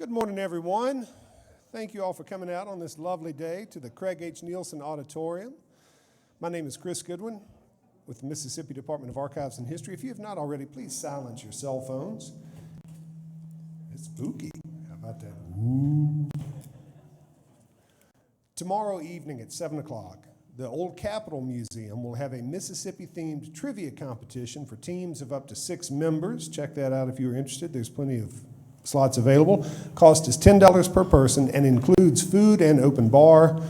Good morning, everyone. Thank you all for coming out on this lovely day to the Craig H. Nielsen Auditorium. My name is Chris Goodwin with the Mississippi Department of Archives and History. If you have not already, please silence your cell phones. It's spooky. How about that? Ooh. Tomorrow evening at 7 o'clock, the Old Capitol Museum will have a Mississippi-themed trivia competition for teams of up to 6 members. Check that out if you're interested. There's plenty of slots available. Cost is $10 per person and includes food and open bar.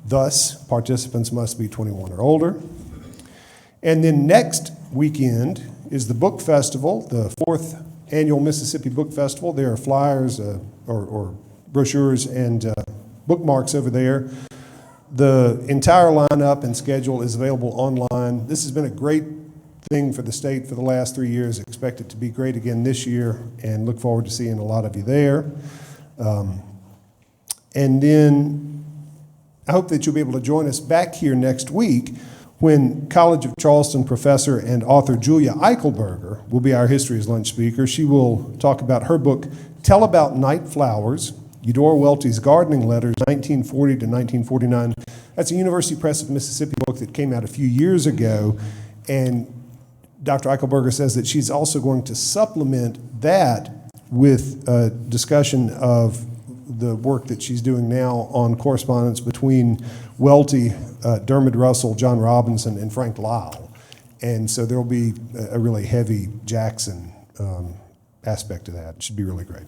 Thus, participants must be 21 or older. And then next weekend is the Book Festival, the 4th Annual Mississippi Book Festival. There are flyers or brochures and bookmarks over there. The entire lineup and schedule is available online. This has been a great thing for the state for the last 3 years. Expect it to be great again this year and look forward to seeing a lot of you there. And then I hope that you'll be able to join us back here next week when College of Charleston professor and author Julia Eichelberger will be our History's Lunch speaker. She will talk about her book, Tell About Night Flowers, Eudora Welty's Gardening Letters, 1940 to 1949. That's a University Press of Mississippi book that came out a few years ago, and Dr. Eichelberger says that she's also going to supplement that with a discussion of the work that she's doing now on correspondence between Welty, Dermot Russell, John Robinson, and Frank Lyle. And so there will be a really heavy Jackson aspect to that. It should be really great.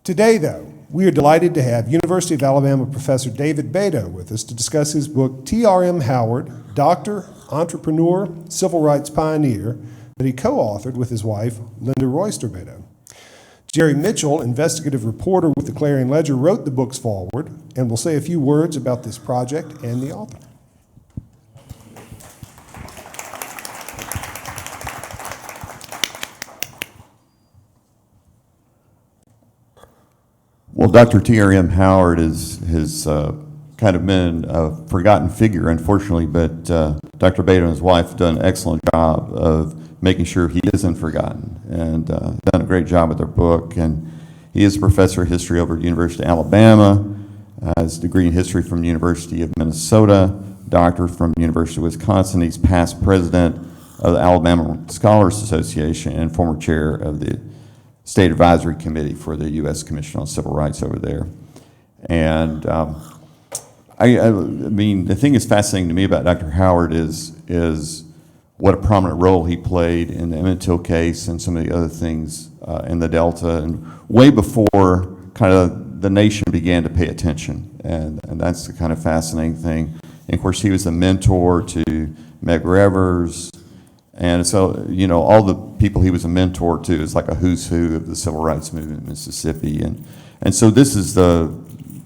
Today, though, we are delighted to have University of Alabama professor David Beito with us to discuss his book, T.R.M. Howard, Doctor, Entrepreneur, Civil Rights Pioneer, that he co-authored with his wife, Linda Royster Bato. Jerry Mitchell, investigative reporter with the Clarion Ledger, wrote the book's foreword and will say a few words about this project and the author. Well, Dr. T.R.M. Howard has kind of been a forgotten figure, unfortunately, but Dr. Bato and his wife have done an excellent job of making sure he isn't forgotten, and done a great job with their book. And he is a professor of history over at the University of Alabama, has a degree in history from the University of Minnesota, doctor from the University of Wisconsin. He's past president of the Alabama Scholars Association and former chair of the State Advisory Committee for the U.S. Commission on Civil Rights over there. And I mean, the thing that's fascinating to me about Dr. Howard is what a prominent role he played in the Emmett Till case and some of the other things in the Delta, and way before kind of the nation began to pay attention. And that's the kind of fascinating thing. And of course, he was a mentor to Medgar Evers. And so, you know, all the people he was a mentor to is like a who's who of the civil rights movement in Mississippi. And so this is the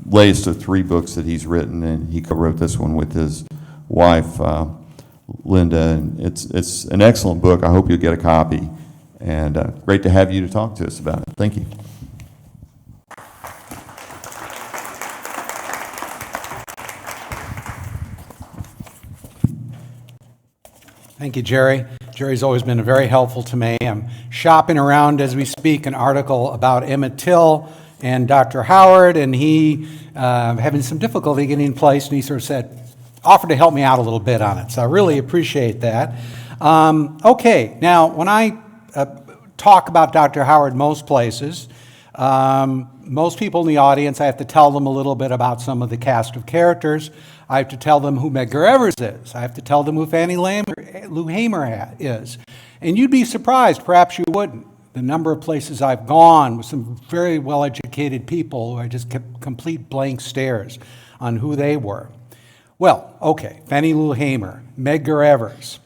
latest of 3 books that he's written, and he co-wrote this one with his wife, Linda. And it's an excellent book. I hope you'll get a copy. And great to have you to talk to us about it. Thank you. Thank you, Jerry. Jerry's always been very helpful to me. I'm shopping around as we speak an article about Emmett Till and Dr. Howard, and he having some difficulty getting in place, and he sort of offered to help me out a little bit on it. So I really appreciate that. Okay, now when I talk about Dr. Howard most places, most people in the audience, I have to tell them a little bit about some of the cast of characters. I have to tell them who Medgar Evers is. I have to tell them who Fannie Lou Hamer is. And you'd be surprised, perhaps you wouldn't, the number of places I've gone with some very well-educated people who I just kept complete blank stares on who they were. Well, okay, Fannie Lou Hamer, Medgar Evers.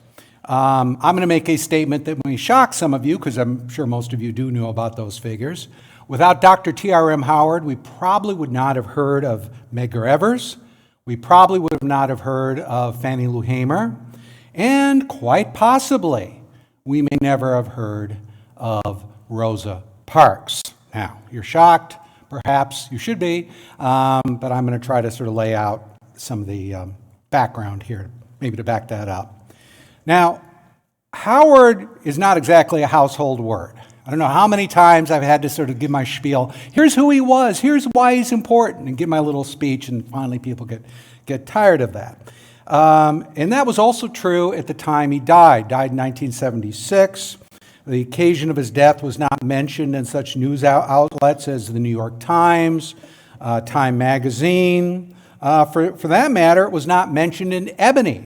I'm going to make a statement that may shock some of you, because I'm sure most of you do know about those figures. Without Dr. T.R.M. Howard, we probably would not have heard of Medgar Evers. We probably would not have heard of Fannie Lou Hamer. And quite possibly, we may never have heard of Rosa Parks. Now, you're shocked, perhaps you should be, but I'm going to try to sort of lay out some of the background here, maybe to back that up. Now, Howard is not exactly a household word. I don't know how many times I've had to sort of give my spiel. Here's who he was. Here's why he's important, and give my little speech, and finally people get tired of that. And that was also true at the time he died. Died in 1976. The occasion of his death was not mentioned in such news outlets as the New York Times, Time Magazine. For that matter, it was not mentioned in Ebony.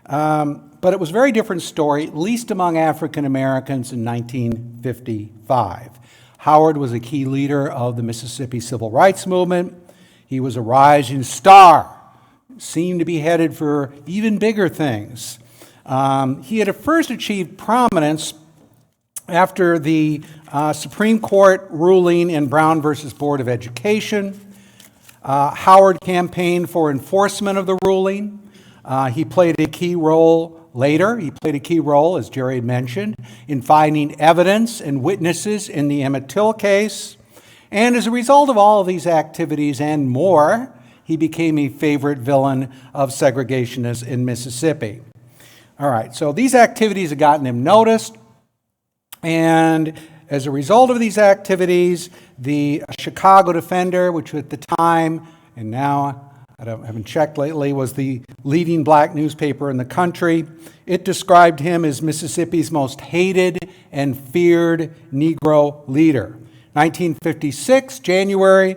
But it was a very different story, at least among African Americans in 1955. Howard was a key leader of the Mississippi Civil Rights Movement. He was a rising star, seemed to be headed for even bigger things. He had first achieved prominence after the Supreme Court ruling in Brown versus Board of Education. Howard campaigned for enforcement of the ruling. He played a key role later. He played a key role, as Jerry had mentioned, in finding evidence and witnesses in the Emmett Till case. And as a result of all of these activities and more, he became a favorite villain of segregationists in Mississippi. All right, so these activities have gotten him noticed. And as a result of these activities, the Chicago Defender, which at the time, and now I haven't checked lately, was the leading black newspaper in the country. It described him as Mississippi's most hated and feared Negro leader. 1956, January,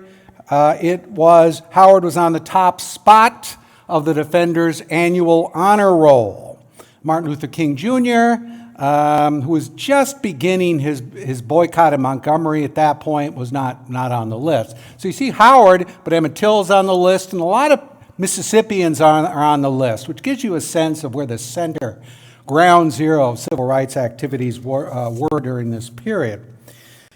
Howard was on the top spot of the Defender's annual honor roll. Martin Luther King Jr., who was just beginning his boycott of Montgomery at that point, was not on the list. So you see Howard, but Emmett Till's on the list, and a lot of Mississippians are on the list, which gives you a sense of where the center, ground zero of civil rights activities were during this period.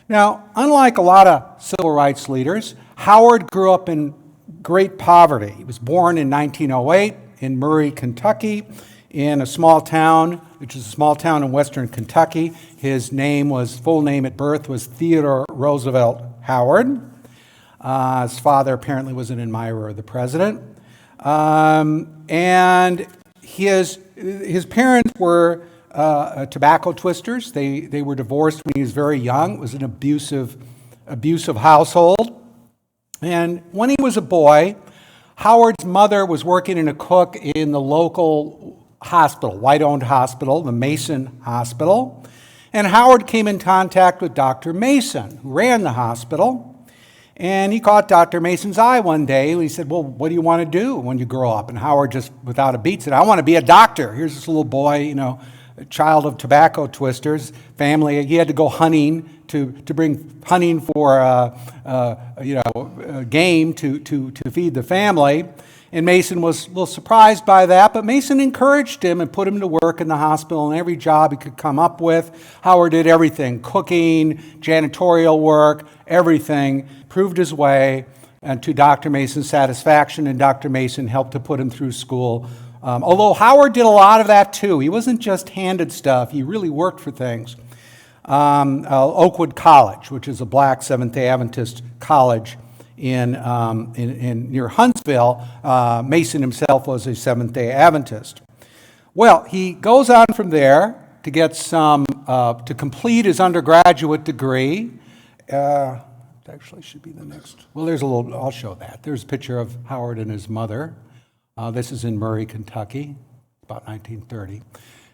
Now, unlike a lot of civil rights leaders, Howard grew up in great poverty. He was born in 1908 in Murray, Kentucky, in a small town, which is a small town in western Kentucky. His full name at birth was Theodore Roosevelt Howard. His father apparently was an admirer of the president. And his parents were tobacco twisters. They were divorced when he was very young. It was an abusive household. And when he was a boy, Howard's mother was working as a cook in the local hospital, white-owned hospital, the Mason Hospital. And Howard came in contact with Dr. Mason, who ran the hospital. And he caught Dr. Mason's eye one day. He said, well, what do you want to do when you grow up? And Howard, just without a beat, said, I want to be a doctor. Here's this little boy, a child of tobacco twisters, family. He had to go hunting to bring hunting for game to feed the family. And Mason was a little surprised by that, but Mason encouraged him and put him to work in the hospital in every job he could come up with. Howard did everything, cooking, janitorial work, everything, proved his way to Dr. Mason's satisfaction, and Dr. Mason helped to put him through school. Although Howard did a lot of that too. He wasn't just handed stuff, he really worked for things. Oakwood College, which is a black Seventh-day Adventist college in near Huntsville, Mason himself was a Seventh-day Adventist. Well, he goes on from there to get to complete his undergraduate degree. Actually, should be the next. Well, I'll show that. There's a picture of Howard and his mother. This is in Murray, Kentucky, about 1930.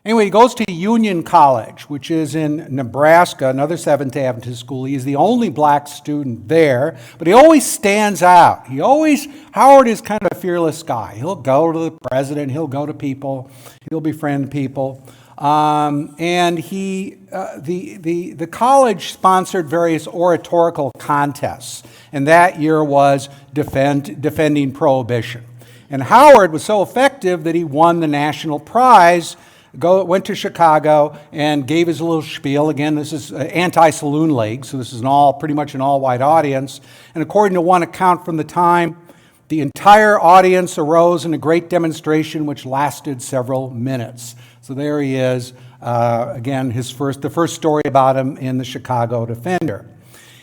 Anyway, he goes to Union College, which is in Nebraska, another Seventh-day Adventist school. He's the only black student there, but he always stands out. Howard is kind of a fearless guy. He'll go to the president, he'll go to people, he'll befriend people. And the college sponsored various oratorical contests, and that year was defending prohibition. And Howard was so effective that he won the national prize, went to Chicago and gave his little spiel. Again, this is anti-saloon league, so this is pretty much an all-white audience. And according to one account from the time, the entire audience arose in a great demonstration which lasted several minutes. So there he is, again, the first story about him in the Chicago Defender.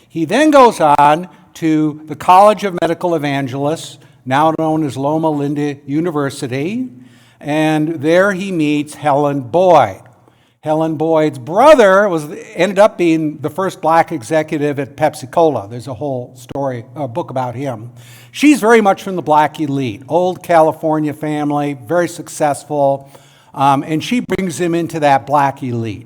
He then goes on to the College of Medical Evangelists, now known as Loma Linda University, and there he meets Helen Boyd. Helen Boyd's brother ended up being the first black executive at Pepsi-Cola. There's a whole book about him. She's very much from the black elite, old California family, very successful, and she brings him into that black elite,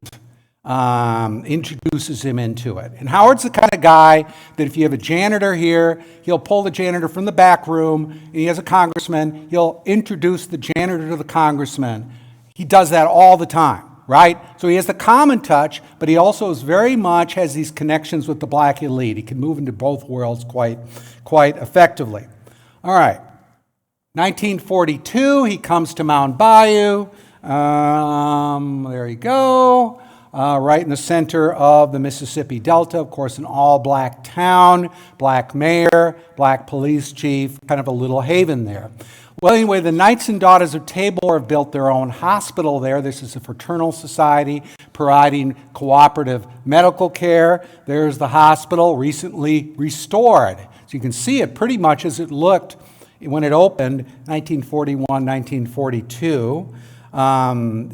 introduces him into it. And Howard's the kind of guy that if you have a janitor here, he'll pull the janitor from the back room, and he has a congressman, he'll introduce the janitor to the congressman. He does that all the time. Right? So he has the common touch, but he also very much has these connections with the black elite. He can move into both worlds quite effectively. All right. 1942, he comes to Mound Bayou. There you go. Right in the center of the Mississippi Delta, of course, an all-black town, black mayor, black police chief, kind of a little haven there. Well, anyway, the Knights and Daughters of Tabor have built their own hospital there. This is a fraternal society providing cooperative medical care. There's the hospital, recently restored. So you can see it pretty much as it looked when it opened, 1941, 1942,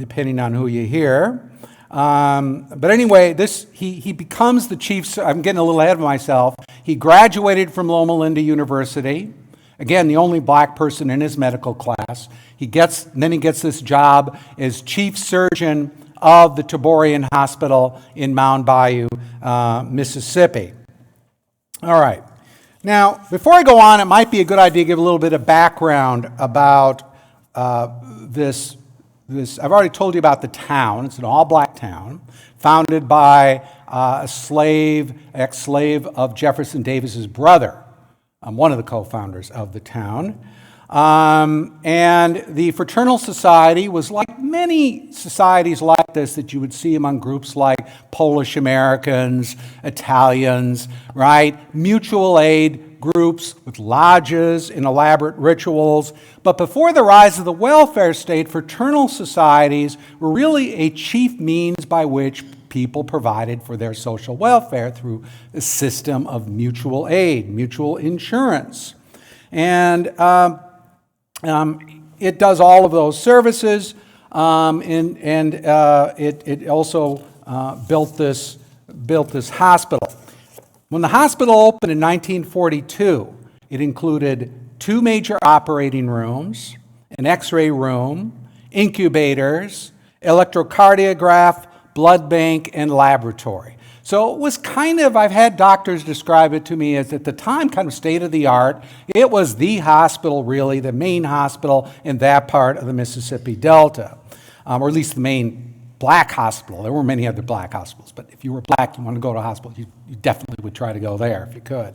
depending on who you hear. But anyway, he becomes the chief. I'm getting a little ahead of myself. He graduated from Loma Linda University. Again, the only black person in his medical class. Then he gets this job as chief surgeon of the Taborian Hospital in Mound Bayou, Mississippi. All right. Now, before I go on, it might be a good idea to give a little bit of background about this. I've already told you about the town. It's an all-black town, founded by a ex-slave of Jefferson Davis's brother. I'm one of the co-founders of the town. And the fraternal society was like many societies like this that you would see among groups like Polish Americans, Italians, right? Mutual aid groups with lodges and elaborate rituals. But before the rise of the welfare state, fraternal societies were really a chief means by which people provided for their social welfare through a system of mutual aid, mutual insurance. And it does all of those services, and it also built this hospital. When the hospital opened in 1942, it included 2 major operating rooms, an X-ray room, incubators, electrocardiograph, blood bank, and laboratory. So it was I've had doctors describe it to me as at the time kind of state of the art. It was the hospital, really, the main hospital in that part of the Mississippi Delta, or at least the main black hospital. There weren't many other black hospitals, but if you were black, you wanted to go to a hospital, you definitely would try to go there if you could.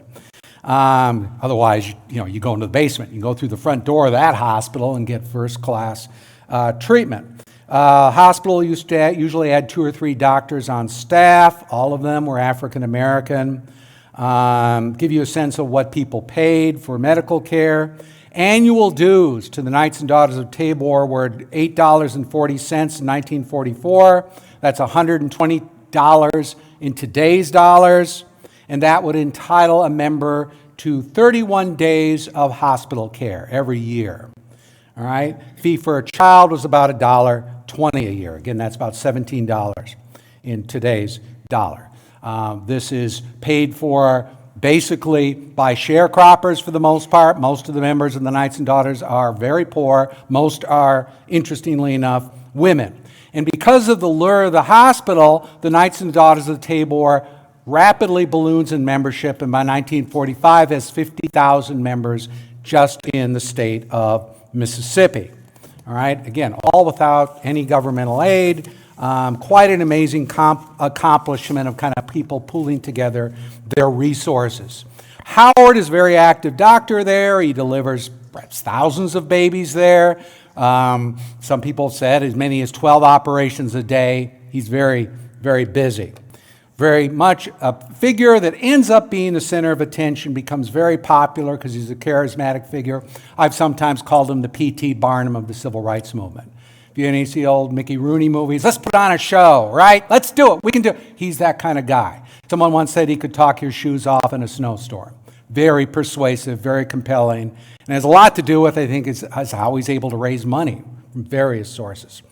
Otherwise, you go into the basement. You go through the front door of that hospital and get first-class treatment. Hospital usually had 2 or 3 doctors on staff. All of them were African American. Give you a sense of what people paid for medical care. Annual dues to the Knights and Daughters of Tabor were $8.40 in 1944. That's $120 in today's dollars, and that would entitle a member to 31 days of hospital care every year. All right? Fee for a child was about $1.20 a year. Again, that's about $17 in today's dollar. This is paid for basically by sharecroppers for the most part. Most of the members of the Knights and Daughters are very poor. Most are, interestingly enough, women. And because of the lure of the hospital, the Knights and Daughters of Tabor rapidly balloons in membership, and by 1945 has 50,000 members just in the state of Mississippi. All right, again, all without any governmental aid. Quite an amazing accomplishment of kind of people pooling together their resources. Howard is a very active doctor there. He delivers perhaps thousands of babies there. Some people have said as many as 12 operations a day. He's very, very busy. Very much a figure that ends up being the center of attention, becomes very popular because he's a charismatic figure. I've sometimes called him the P.T. Barnum of the civil rights movement. If you see old Mickey Rooney movies, let's put on a show, right? Let's do it. We can do it. He's that kind of guy. Someone once said he could talk your shoes off in a snowstorm. Very persuasive, very compelling, and has a lot to do with, I think, is how he's able to raise money from various sources.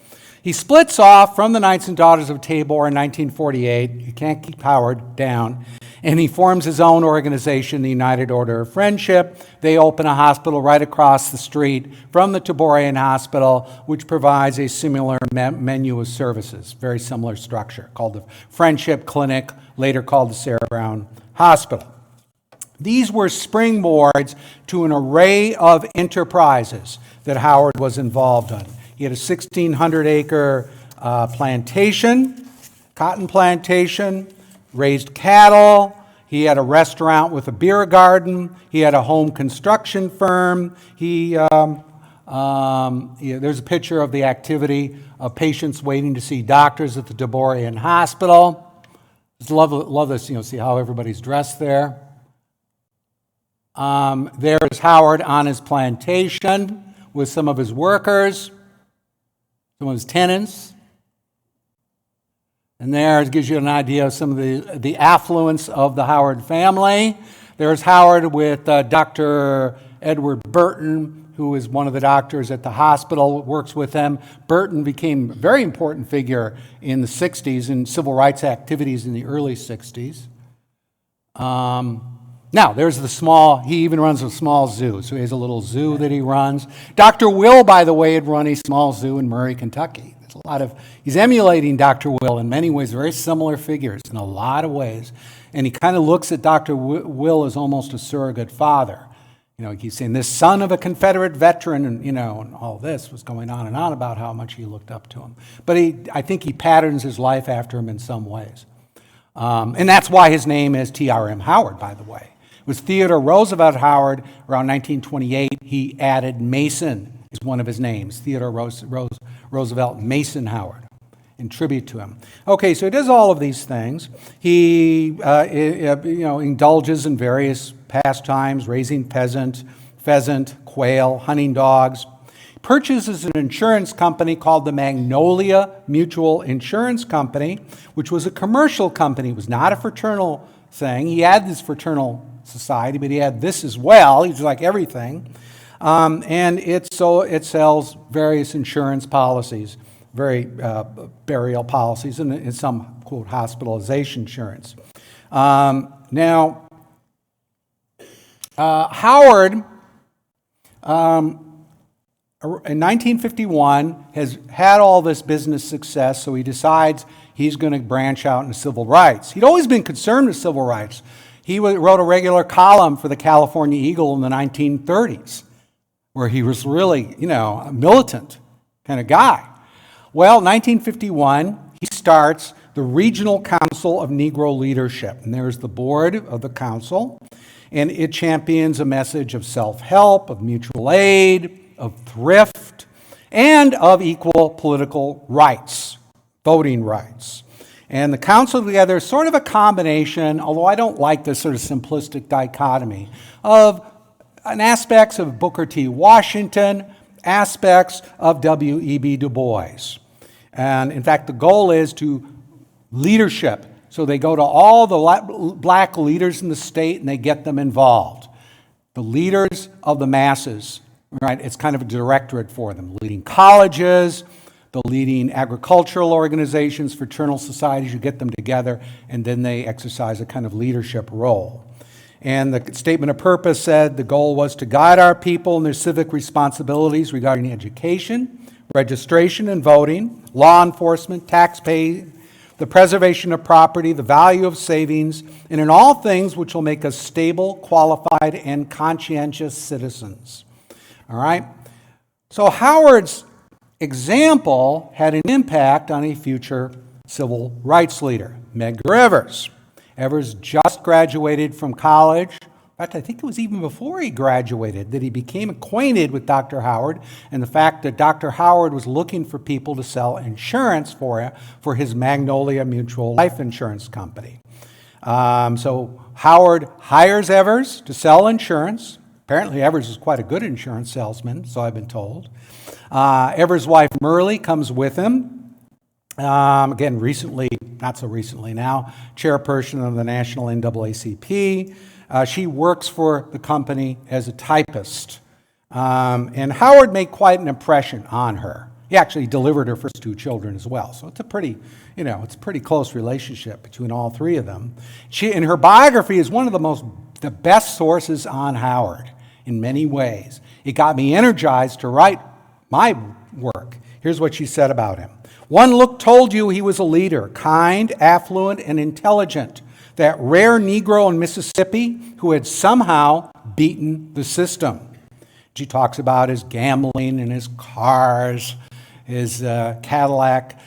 He splits off from the Knights and Daughters of Tabor in 1948. You can't keep Howard down. And he forms his own organization, the United Order of Friendship. They open a hospital right across the street from the Taborian Hospital, which provides a similar menu of services, very similar structure, called the Friendship Clinic, later called the Sarah Brown Hospital. These were springboards to an array of enterprises that Howard was involved in. He had a 1,600-acre plantation, cotton plantation, raised cattle. He had a restaurant with a beer garden. He had a home construction firm. There's a picture of the activity of patients waiting to see doctors at the Taborian Hospital. Just love this, see how everybody's dressed there. There's Howard on his plantation with some of his workers, some of his tenants. And there it gives you an idea of some of the affluence of the Howard family. There's Howard with Dr. Edward Burton, who is one of the doctors at the hospital, works with them. Burton became a very important figure in the 60s and civil rights activities in the early 60s. Now, there's he even runs a small zoo, so he has a little zoo that he runs. Dr. Will, by the way, had run a small zoo in Murray, Kentucky. He's emulating Dr. Will in many ways, very similar figures in a lot of ways. And he kind of looks at Dr. Will as almost a surrogate father. He keeps saying, this son of a Confederate veteran, and all this was going on and on about how much he looked up to him. But I think he patterns his life after him in some ways. And that's why his name is T.R.M. Howard, by the way. It was Theodore Roosevelt Howard, around 1928, he added Mason is one of his names, Theodore Roosevelt Mason Howard, in tribute to him. Okay, so he does all of these things. He indulges in various pastimes, raising pheasant, quail, hunting dogs. Purchases an insurance company called the Magnolia Mutual Insurance Company, which was a commercial company. It was not a fraternal thing. He had this fraternal society, but he had this as well. He was like everything. And it sells various insurance policies, burial policies, and some, quote, hospitalization insurance. Now, Howard, in 1951, has had all this business success, so he decides he's going to branch out into civil rights. He'd always been concerned with civil rights. He wrote a regular column for the California Eagle in the 1930s, where he was really, a militant kind of guy. Well, 1951, he starts the Regional Council of Negro Leadership, and there's the board of the council, and it champions a message of self-help, of mutual aid, of thrift, and of equal political rights, voting rights. And the council together is sort of a combination, although I don't like this sort of simplistic dichotomy, of aspects of Booker T. Washington, aspects of W.E.B. Du Bois. And in fact, the goal is to leadership. So they go to all the black leaders in the state and they get them involved. The leaders of the masses, right? It's kind of a directorate for them, leading colleges, the leading agricultural organizations, fraternal societies. You get them together, and then they exercise a kind of leadership role. And the statement of purpose said the goal was to guide our people in their civic responsibilities regarding education, registration and voting, law enforcement, tax pay, the preservation of property, the value of savings, and in all things which will make us stable, qualified, and conscientious citizens. All right? So Howard's example had an impact on a future civil rights leader, Medgar Evers. Evers just graduated from college. In fact, I think it was even before he graduated that he became acquainted with Dr. Howard and the fact that Dr. Howard was looking for people to sell insurance for his Magnolia Mutual Life Insurance Company. So Howard hires Evers to sell insurance. Apparently Evers is quite a good insurance salesman, so I've been told. Evers' wife Merle comes with him. Again, recently, not so recently now, chairperson of the National NAACP. She works for the company as a typist. And Howard made quite an impression on her. He actually delivered her first 2 children as well. So it's a pretty, it's a pretty close relationship between all 3 of them. In her biography is one of the best sources on Howard in many ways. It got me energized to write my work. Here's what she said about him. One look told you he was a leader, kind, affluent, and intelligent. That rare Negro in Mississippi who had somehow beaten the system. She talks about his gambling and his cars, his Cadillac,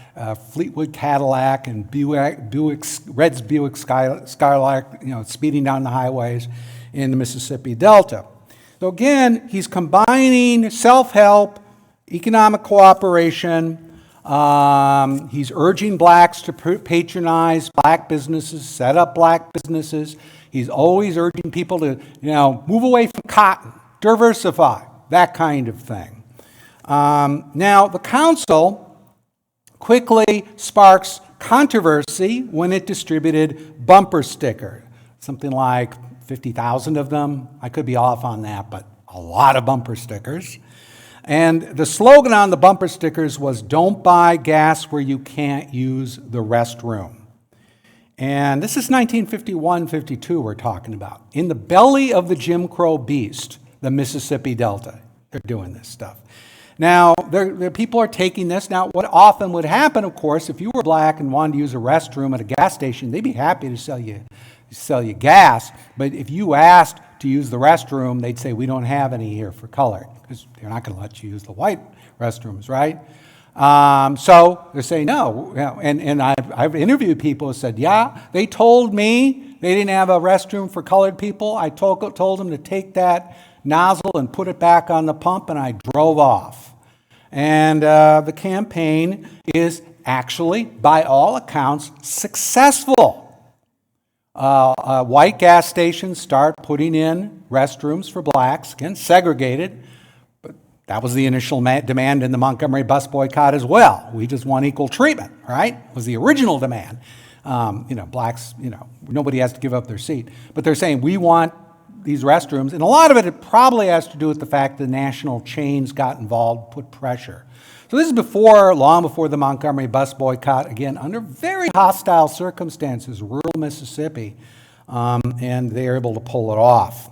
Fleetwood Cadillac, and Red's Buick Skylark, speeding down the highways in the Mississippi Delta. So again, he's combining self-help, economic cooperation. He's urging blacks to patronize black businesses, set up black businesses. He's always urging people to, move away from cotton, diversify, that kind of thing. Now, the council quickly sparks controversy when it distributed bumper stickers, something like 50,000 of them. I could be off on that, but a lot of bumper stickers. And the slogan on the bumper stickers was, "Don't buy gas where you can't use the restroom." And this is 1951-52 we're talking about. In the belly of the Jim Crow beast, the Mississippi Delta, they're doing this stuff. Now, the people are taking this. Now, what often would happen, of course, if you were black and wanted to use a restroom at a gas station, they'd be happy to sell you gas. But if you asked to use the restroom, they'd say, "We don't have any here for colored," because they're not going to let you use the white restrooms, right? So they're saying no. And I've interviewed people who said, yeah, they told me they didn't have a restroom for colored people. I told them to take that nozzle and put it back on the pump, and I drove off. And the campaign is actually, by all accounts, successful. White gas stations start putting in restrooms for blacks, again, segregated. But that was the initial demand in the Montgomery bus boycott as well. We just want equal treatment, right? Was the original demand. Blacks, nobody has to give up their seat. But they're saying, we want these restrooms. And a lot of it probably has to do with the fact that national chains got involved, put pressure. So this is long before the Montgomery bus boycott, again, under very hostile circumstances, rural Mississippi, and they're able to pull it off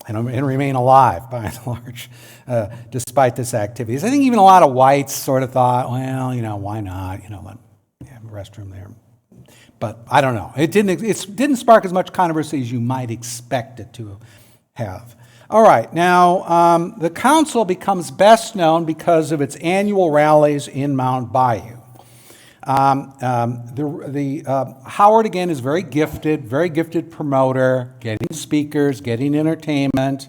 and remain alive, by and large, despite this activity. I think even a lot of whites sort of thought, well, why not, let have a restroom there. But I don't know. It didn't spark as much controversy as you might expect it to have. All right, now the council becomes best known because of its annual rallies in Mound Bayou. Howard, again, is very gifted promoter, getting speakers, getting entertainment,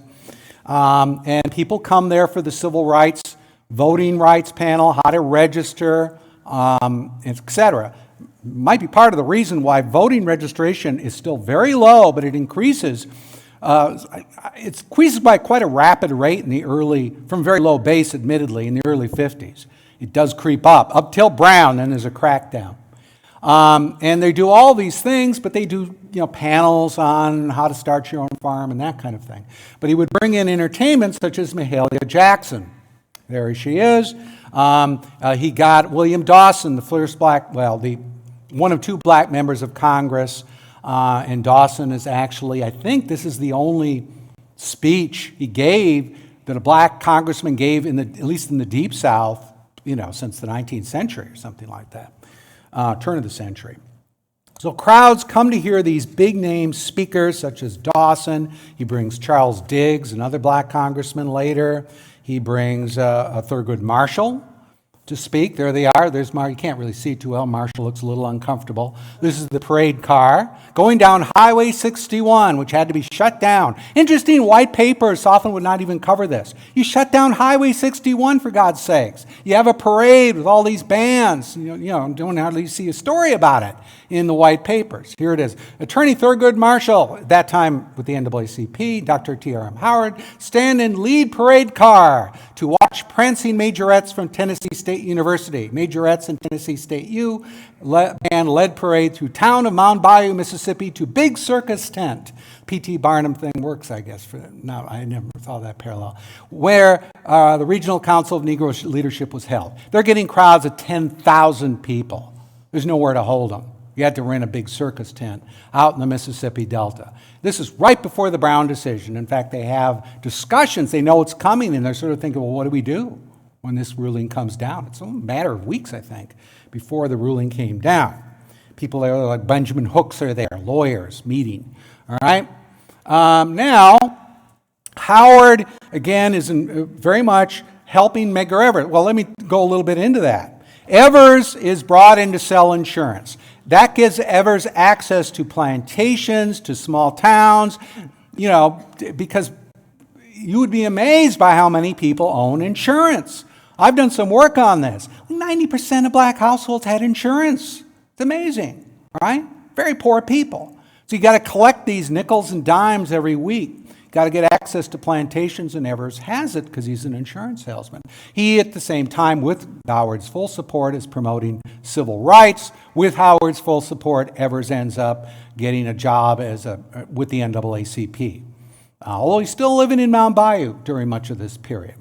and people come there for the civil rights, voting rights panel, how to register, etc. Might be part of the reason why voting registration is still very low, but it increases. It increases by quite a rapid rate from very low base, admittedly, in the early 50s. It does creep up till Brown, then there's a crackdown. And they do all these things, but they do panels on how to start your own farm and that kind of thing. But he would bring in entertainment such as Mahalia Jackson. There she is. He got William Dawson, the first one of 2 black members of Congress. And Dawson is actually, I think this is the only speech he gave that a black congressman gave, at least in the Deep South, since the 19th century or something like that, turn of the century. So crowds come to hear these big-name speakers such as Dawson. He brings Charles Diggs, another black congressman later. He brings Thurgood Marshall to speak. There they are. There's you can't really see too well. Marshall looks a little uncomfortable. This is the parade car going down Highway 61, which had to be shut down. Interesting, white papers often would not even cover this. You shut down Highway 61, for God's sakes. You have a parade with all these bands. Don't hardly see a story about it in the white papers. Here it is. Attorney Thurgood Marshall, at that time with the NAACP, Dr. T.R.M. Howard, stand in lead parade car to watch prancing majorettes from Tennessee State State University. Majorettes in Tennessee State U. Band led parade through town of Mound Bayou, Mississippi to big circus tent. P.T. Barnum thing works, I guess. No, I never saw that parallel. Where the Regional Council of Negro Leadership was held. They're getting crowds of 10,000 people. There's nowhere to hold them. You had to rent a big circus tent out in the Mississippi Delta. This is right before the Brown decision. In fact, they have discussions. They know it's coming, and they're sort of thinking, well, what do we do when this ruling comes down? It's a matter of weeks, I think, before the ruling came down. People there like Benjamin Hooks are there, lawyers meeting. All right? Now, Howard, again, is very much helping Medgar Evers. Well, let me go a little bit into that. Evers is brought in to sell insurance. That gives Evers access to plantations, to small towns, because you would be amazed by how many people own insurance. I've done some work on this. 90% of black households had insurance. It's amazing, right? Very poor people. So you got to collect these nickels and dimes every week. Got to get access to plantations, and Evers has it because he's an insurance salesman. He, at the same time, with Howard's full support, is promoting civil rights. With Howard's full support, Evers ends up getting a job with the NAACP. Although he's still living in Mound Bayou during much of this period.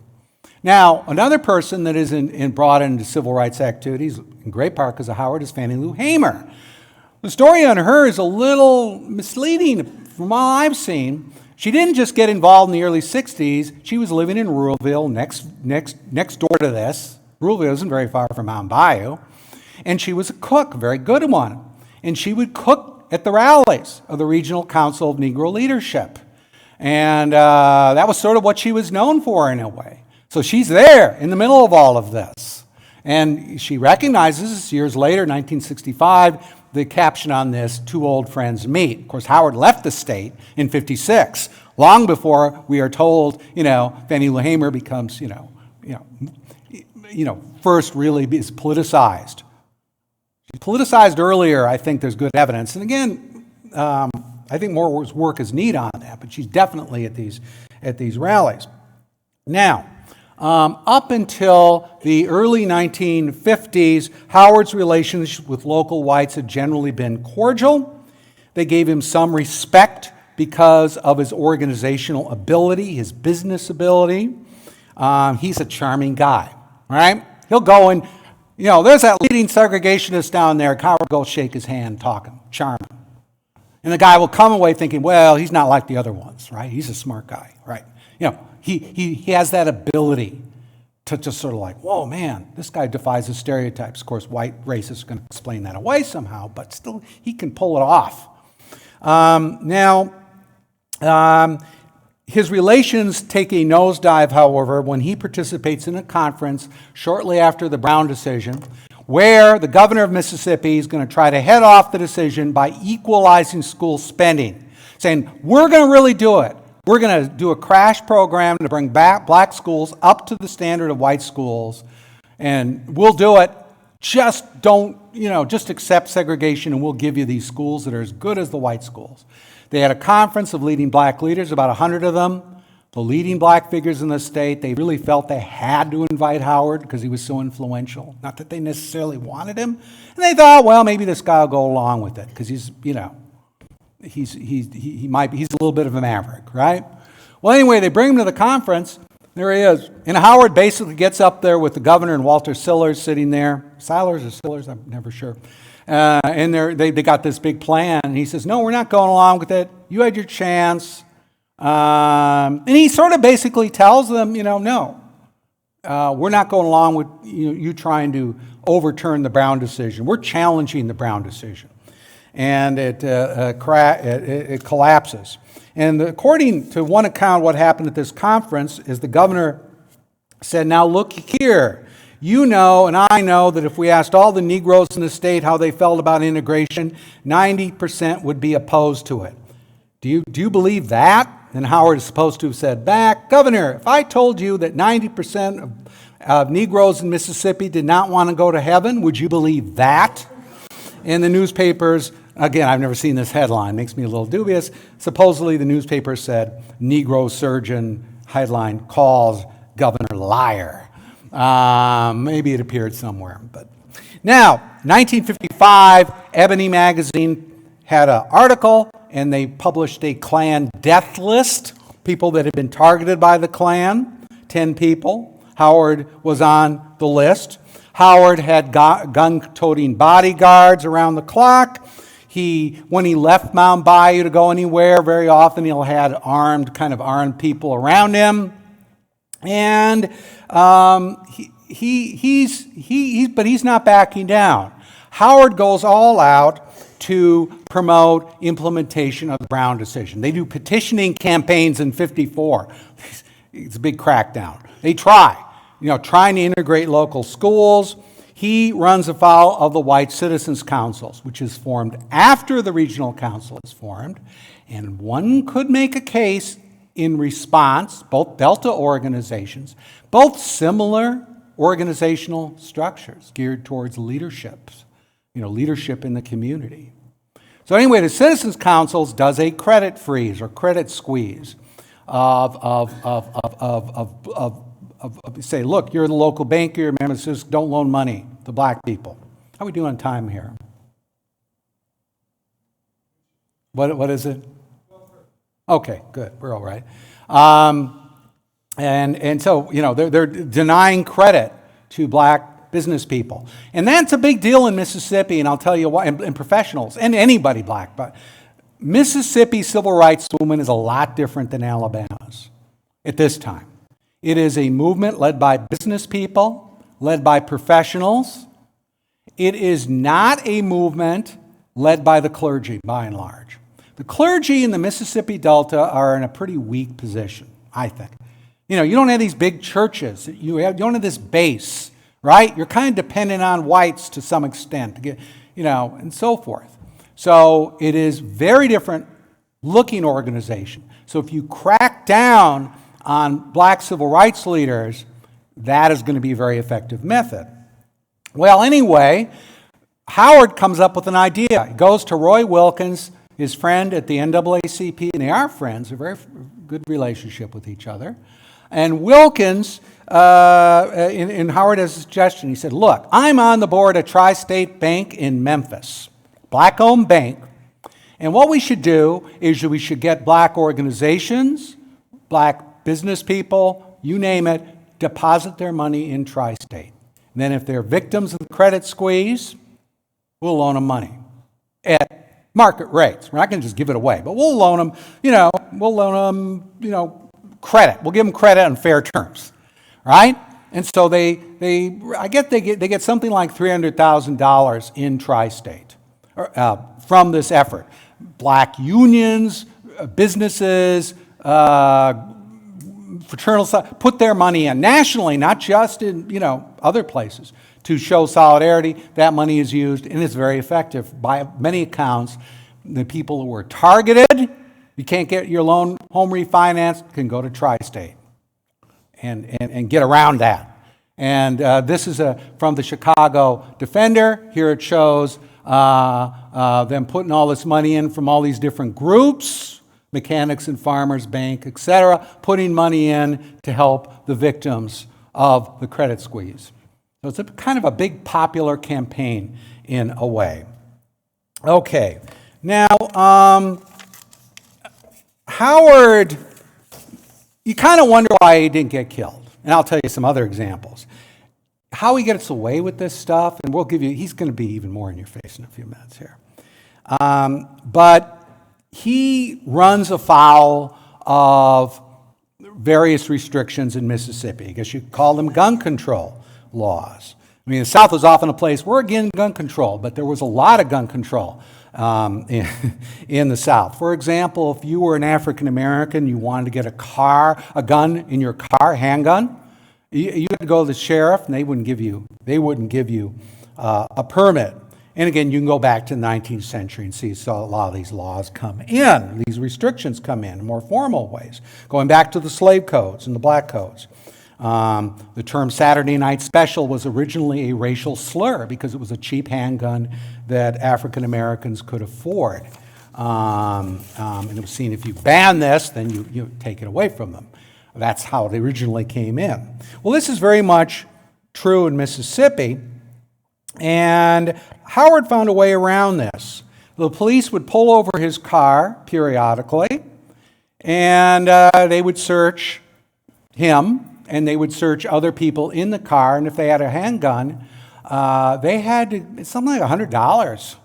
Now, another person that is brought into civil rights activities, in great part because of Howard, is Fannie Lou Hamer. The story on her is a little misleading from all I've seen. She didn't just get involved in the early 60s. She was living in Ruralville, next door to this. Ruralville isn't very far from Mound Bayou. And she was a cook, a very good one. And she would cook at the rallies of the Regional Council of Negro Leadership. And that was sort of what she was known for in a way. So she's there in the middle of all of this. And she recognizes, years later, 1965, the caption on this, "Two old friends meet." Of course, Howard left the state in 56, long before we are told, Fannie Lou Hamer becomes, first really is politicized. She's politicized earlier, I think there's good evidence. And again, I think more work is needed on that, but she's definitely at these rallies. Now, up until the early 1950s, Howard's relations with local whites had generally been cordial. They gave him some respect because of his organizational ability, his business ability. He's a charming guy, right? He'll go and, there's that leading segregationist down there. Howard will go shake his hand, talking, charming. And the guy will come away thinking, well, he's not like the other ones, right? He's a smart guy, right? He has that ability to just sort of like, whoa, man, this guy defies the stereotypes. Of course, white racists are going to explain that away somehow, but still, he can pull it off. His relations take a nosedive, however, when he participates in a conference shortly after the Brown decision, where the governor of Mississippi is going to try to head off the decision by equalizing school spending, saying, we're going to really do it. We're going to do a crash program to bring back black schools up to the standard of white schools, and we'll do it. Just just accept segregation, and we'll give you these schools that are as good as the white schools. They had a conference of leading black leaders, about 100 of them, the leading black figures in the state. They really felt they had to invite Howard because he was so influential. Not that they necessarily wanted him. And they thought, well, maybe this guy will go along with it because he's a little bit of a maverick, right? Well, anyway, they bring him to the conference. There he is. And Howard basically gets up there with the governor and Walter Sillars sitting there. Sillars or Sillars? I'm never sure. And they got this big plan. And he says, no, we're not going along with it. You had your chance. And he sort of basically tells them, no. We're not going along with you trying to overturn the Brown decision. We're challenging the Brown decision. And it collapses. And according to one account, what happened at this conference is the governor said, now look here, and I know that if we asked all the Negroes in the state how they felt about integration, 90% would be opposed to it. Do you believe that? And Howard is supposed to have said back, Governor, if I told you that 90% of Negroes in Mississippi did not want to go to heaven, would you believe that? In the newspapers, again, I've never seen this headline, makes me a little dubious. Supposedly the newspaper said, Negro surgeon, headline, calls governor liar. Maybe it appeared somewhere. But now, 1955, Ebony magazine had an article, and they published a Klan death list, people that had been targeted by the Klan, 10 people. Howard was on the list. Howard had gun-toting bodyguards around the clock. When he left Mound Bayou to go anywhere, very often he'll had armed people around him. And he's not backing down. Howard goes all out to promote implementation of the Brown decision. They do petitioning campaigns in 54. It's a big crackdown. They trying to integrate local schools. He runs afoul of the White Citizens Councils, which is formed after the regional council is formed. And one could make a case in response, both Delta organizations, both similar organizational structures geared towards leadership in the community. So anyway, the Citizens Councils does a credit freeze or credit squeeze say, look, you're the local banker, your members just don't loan money to black people. How are we doing on time here? What is it? Okay, good. We're all right. And so, they're denying credit to black business people. And that's a big deal in Mississippi, and I'll tell you why, and professionals, and anybody black. But Mississippi civil rights movement is a lot different than Alabama's at this time. It is a movement led by business people, led by professionals. It is not a movement led by the clergy, by and large. The clergy in the Mississippi Delta are in a pretty weak position, I think. You don't have these big churches. You don't have this base, right? You're kind of dependent on whites to some extent, to get, and so forth. So it is very different looking organization. So if you crack down on black civil rights leaders, that is going to be a very effective method. Well, anyway, Howard comes up with an idea. He goes to Roy Wilkins, his friend at the NAACP, and they are friends, a very good relationship with each other. And Wilkins, in Howard has a suggestion, he said, look, I'm on the board of Tri-State Bank in Memphis, black-owned bank, and what we should do is we should get black organizations, black business people, you name it, deposit their money in Tri-State. And then if they're victims of the credit squeeze, we'll loan them money at market rates. We're not going to just give it away, but we'll loan them, credit. We'll give them credit on fair terms, right? And so they get something like $300,000 in Tri-State from this effort. Black unions, businesses, fraternal, put their money in nationally, not just in other places, to show solidarity. That money is used, and it's very effective. By many accounts, the people who were targeted, you can't get your loan home refinanced, can go to Tri-State and get around that. And this is from the Chicago Defender. Here it shows them putting all this money in from all these different groups, Mechanics and Farmers Bank, etc., putting money in to help the victims of the credit squeeze. So it's kind of a big popular campaign in a way. Okay, now Howard, you kind of wonder why he didn't get killed. And I'll tell you some other examples. How he gets away with this stuff, and he's going to be even more in your face in a few minutes here. But he runs afoul of various restrictions in Mississippi. I guess you could call them gun control laws. I mean, the South was often a place, we're against gun control, but there was a lot of gun control in the South. For example, if you were an African American, you wanted to get a gun in your car, handgun, you had to go to the sheriff, and they wouldn't give you a permit. And again, you can go back to the 19th century and see a lot of these laws come in, these restrictions come in more formal ways, going back to the slave codes and the black codes. The term Saturday Night Special was originally a racial slur because it was a cheap handgun that African Americans could afford. And it was seen if you ban this, then you take it away from them. That's how it originally came in. Well, this is very much True in Mississippi. And Howard found a way around this. The police would pull over his car periodically, and they would search him, and they would search other people in the car, and if they had a handgun, they had to, something like $100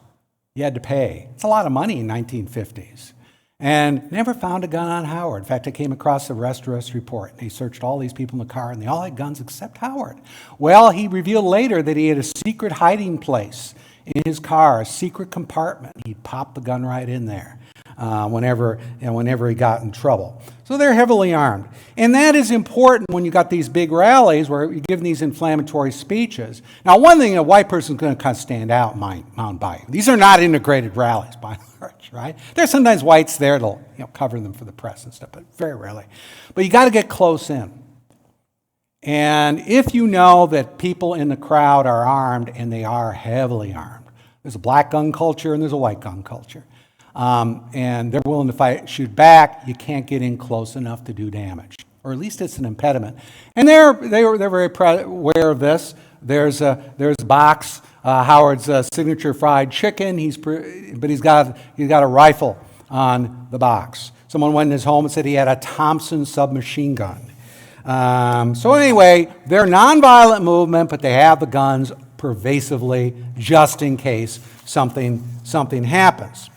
you had to pay. It's a lot of money in 1950s. And never found a gun on Howard. In fact, I came across the arrest report. They searched all these people in the car, and they all had guns except Howard. Well, he revealed later that he had a secret hiding place in his car, a secret compartment. He'd pop the gun right in there whenever he got in trouble. So they're heavily armed. And that is important when you got these big rallies where you're giving these inflammatory speeches. Now, one thing, a white person's going to kind of stand out in Mound Bayou. These are not integrated rallies, by and large, right? There's sometimes whites there that'll cover them for the press and stuff, but very rarely. But you got to get close in. And if you know that people in the crowd are armed, and they are heavily armed, there's a black gun culture and there's a white gun culture. And they're willing to shoot back, you can't get in close enough to do damage. Or at least it's an impediment. And they're very aware of this. There's a box, Howard's signature fried chicken, but he's got a rifle on the box. Someone went in his home and said he had a Thompson submachine gun. So anyway, they're nonviolent movement, but they have the guns pervasively just in case something happens.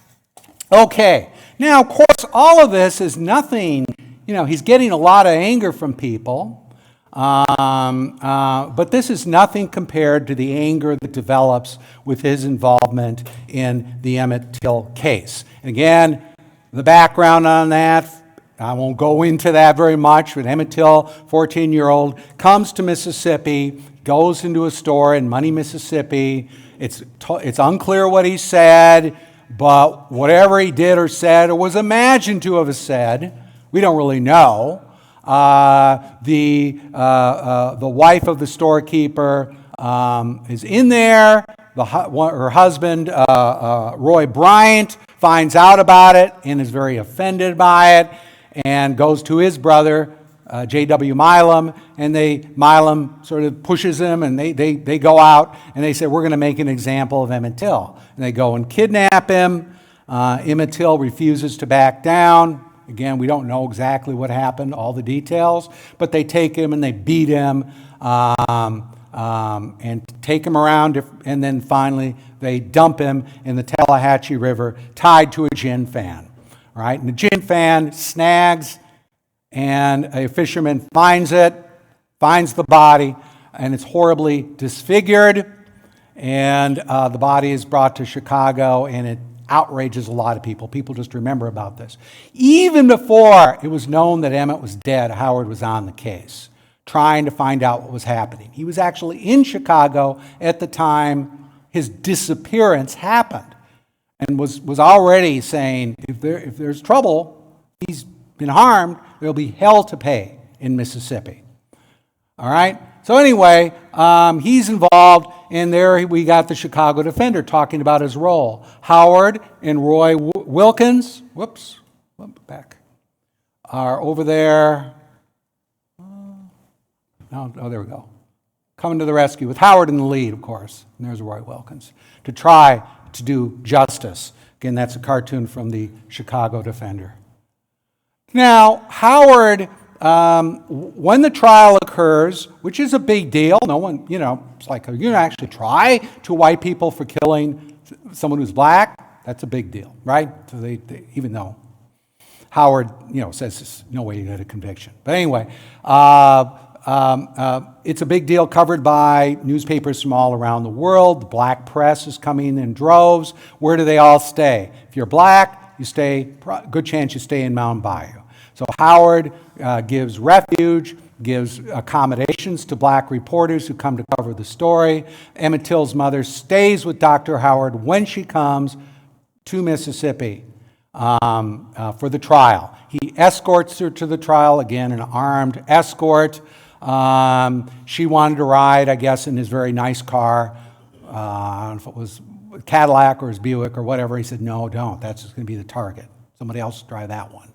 Okay, now of course all of this is nothing, he's getting a lot of anger from people, but this is nothing compared to the anger that develops with his involvement in the Emmett Till case. And again, the background on that, I won't go into that very much, but Emmett Till, 14-year-old, comes to Mississippi, goes into a store in Money, Mississippi. It's unclear what he said, but whatever he did or said or was imagined to have said, we don't really know. The wife of the storekeeper is in there. Her husband, Roy Bryant, finds out about it and is very offended by it and goes to his brother, J.W. Milam, and Milam sort of pushes him, and they go out and they say, we're going to make an example of Emmett Till. And they go and kidnap him. Emmett Till refuses to back down. Again, we don't know exactly what happened, all the details, but they take him and they beat him and take him around, and then finally they dump him in the Tallahatchie River, tied to a gin fan. Right? And the gin fan snags, and a fisherman finds the body, and it's horribly disfigured, and the body is brought to Chicago, and it outrages a lot of people. People just remember about this. Even before it was known that Emmett was dead, Howard was on the case, trying to find out what was happening. He was actually in Chicago at the time his disappearance happened, and was already saying, if there's trouble, he's been harmed, there'll be hell to pay in Mississippi. All right? So anyway, he's involved, and there we got the Chicago Defender talking about his role. Howard and Roy Wilkins, are over there. Oh, there we go. Coming to the rescue with Howard in the lead, of course. And there's Roy Wilkins, to try to do justice. Again, that's a cartoon from the Chicago Defender. Now, Howard, when the trial occurs, which is a big deal, no one, it's like, you actually try to white people for killing someone who's black, that's a big deal, right? So they even though Howard, says there's no way you get a conviction. But anyway, it's a big deal, covered by newspapers from all around the world. The black press is coming in droves. Where do they all stay? If you're black, you stay, good chance you stay in Mound Bayou. So Howard gives refuge, gives accommodations to black reporters who come to cover the story. Emmett Till's mother stays with Dr. Howard when she comes to Mississippi for the trial. He escorts her to the trial, again, an armed escort. She wanted to ride, I guess, in his very nice car. I don't know if it was Cadillac or his Buick or whatever. He said, no, don't. That's just going to be the target. Somebody else drive that one.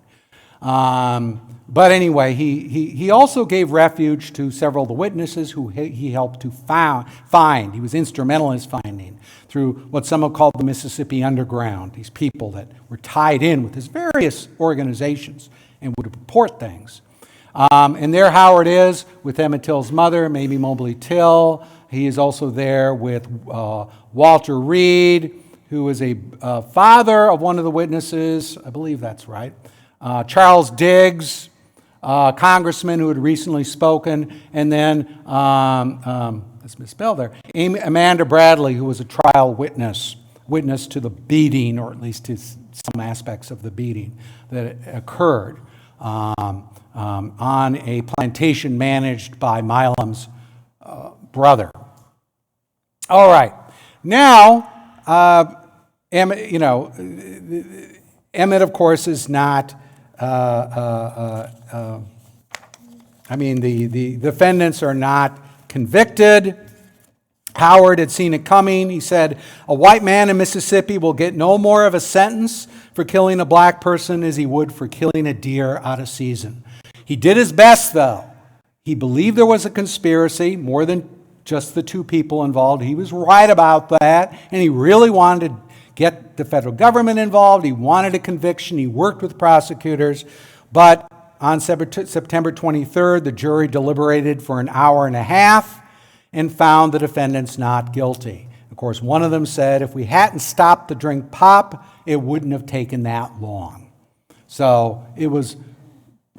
But anyway, he also gave refuge to several of the witnesses who he helped to find. He was instrumental in his finding through what some have called the Mississippi Underground, these people that were tied in with his various organizations and would report things. And there Howard is with Emmett Till's mother, Mamie Mobley Till. He is also there with Walter Reed, who is a father of one of the witnesses. I believe that's right. Charles Diggs, congressman who had recently spoken, and then, let's misspell there, Amanda Bradley, who was a trial witness to the beating, or at least to some aspects of the beating that occurred on a plantation managed by Milam's brother. All right, now, Emmett, Emmett, of course, is not. The defendants are not convicted. Howard had seen it coming. He said, "A white man in Mississippi will get no more of a sentence for killing a black person as he would for killing a deer out of season." He did his best, though. He believed there was a conspiracy, more than just the two people involved. He was right about that, and he really wanted to get the federal government involved. He wanted a conviction. He worked with prosecutors. But on September 23rd, the jury deliberated for an hour and a half and found the defendants not guilty. Of course, one of them said, if we hadn't stopped the drink pop, it wouldn't have taken that long. So it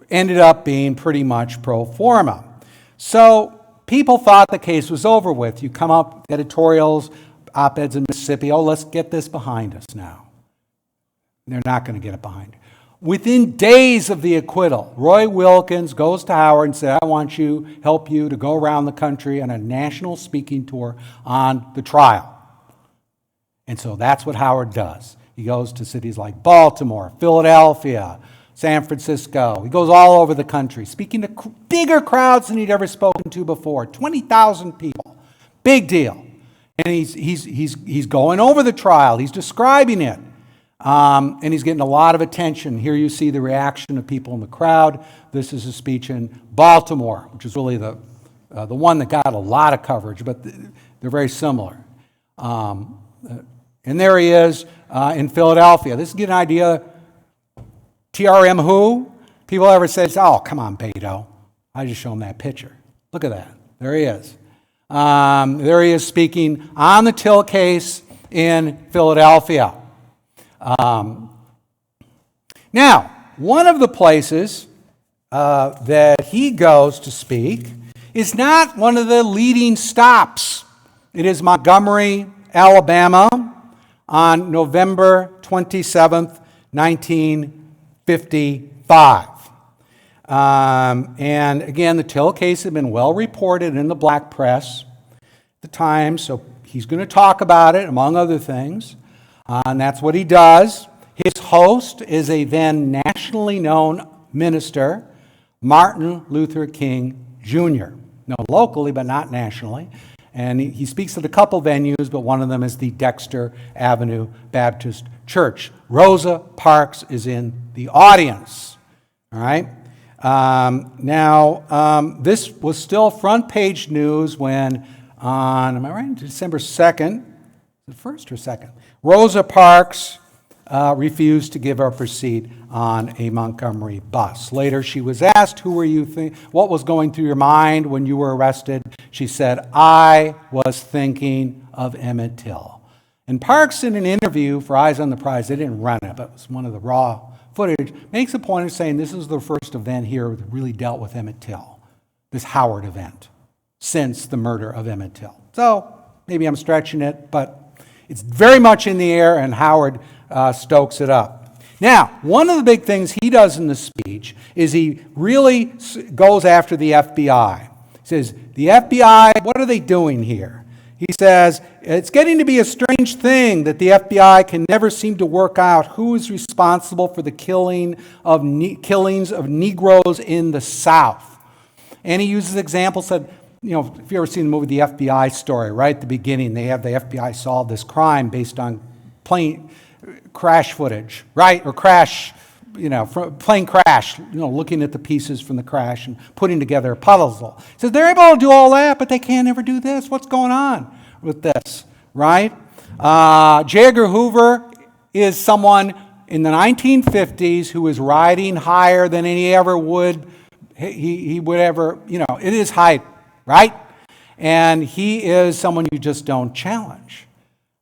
ended up being pretty much pro forma. So people thought the case was over with. You come up, editorials, op-eds in Mississippi, oh, let's get this behind us now. They're not going to get it behind. Within days of the acquittal, Roy Wilkins goes to Howard and said, I want you, help you to go around the country on a national speaking tour on the trial. And so that's what Howard does. He goes to cities like Baltimore, Philadelphia, San Francisco. He goes all over the country, speaking to bigger crowds than he'd ever spoken to before, 20,000 people. Big deal. And he's going over the trial. He's describing it. And he's getting a lot of attention. Here you see the reaction of people in the crowd. This is a speech in Baltimore, which is really the one that got a lot of coverage, but they're very similar. And there he is in Philadelphia. This is to get an idea. T.R.M. who? People ever say, oh, come on, Beito. I just show him that picture. Look at that. There he is. There he is speaking on the Till case in Philadelphia. Now, one of the places that he goes to speak is not one of the leading stops. It is Montgomery, Alabama, on November 27th, 1955. And again, the Till case had been well reported in the black press at the time, so he's going to talk about it, among other things. And that's what he does. His host is a then nationally known minister, Martin Luther King Jr. Known locally, but not nationally. And he speaks at a couple venues, but one of them is the Dexter Avenue Baptist Church. Rosa Parks is in the audience. All right? This was still front page news when on, am I right, December 2nd, the 1st or 2nd, Rosa Parks refused to give up her seat on a Montgomery bus. Later, she was asked, what was going through your mind when you were arrested? She said, I was thinking of Emmett Till. And Parks, in an interview for Eyes on the Prize, they didn't run it, but it was one of the raw footage, makes a point of saying this is the first event here that really dealt with Emmett Till, this Howard event, since the murder of Emmett Till. So maybe I'm stretching it, but it's very much in the air, and Howard stokes it up. Now, one of the big things he does in the speech is he really goes after the FBI. He says, the FBI, what are they doing here? He says, it's getting to be a strange thing that the FBI can never seem to work out who is responsible for the killings of Negroes in the South. And he uses examples that, if you ever seen the movie The FBI Story, right at the beginning, they have the FBI solve this crime based on plane crash footage, right? Or crash plane crash, looking at the pieces from the crash and putting together a puzzle. He says, they're able to do all that, but they can't ever do this. What's going on with this, right? J. Edgar Hoover is someone in the 1950s who is riding higher than he ever would. He would ever, it is height, right? And he is someone you just don't challenge.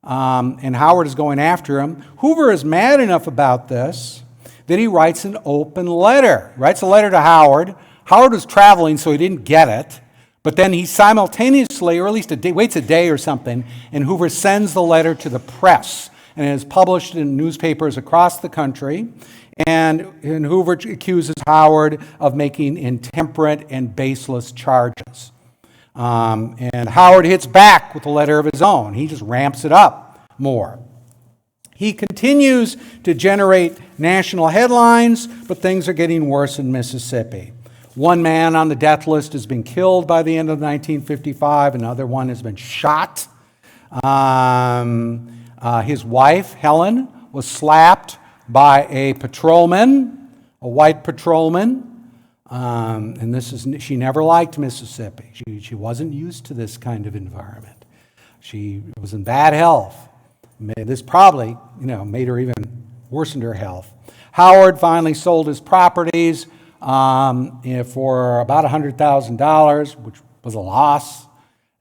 And Howard is going after him. Hoover is mad enough about this that he writes an open letter. He writes a letter to Howard. Howard was traveling, so he didn't get it. But then he simultaneously, or at least waits a day or something, and Hoover sends the letter to the press. And it is published in newspapers across the country. And Hoover accuses Howard of making intemperate and baseless charges. And Howard hits back with a letter of his own. He just ramps it up more. He continues to generate national headlines, but things are getting worse in Mississippi. One man on the death list has been killed by the end of 1955. Another one has been shot. His wife, Helen, was slapped by a patrolman, a white patrolman. And she never liked Mississippi. She wasn't used to this kind of environment. She was in bad health. This probably, made her even worsened her health. Howard finally sold his properties for about $100,000, which was a loss,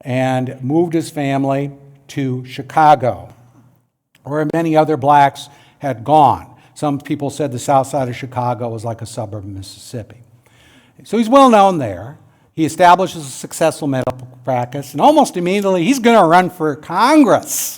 and moved his family to Chicago, where many other blacks had gone. Some people said the south side of Chicago was like a suburb of Mississippi. So he's well known there. He establishes a successful medical practice, and almost immediately he's going to run for Congress.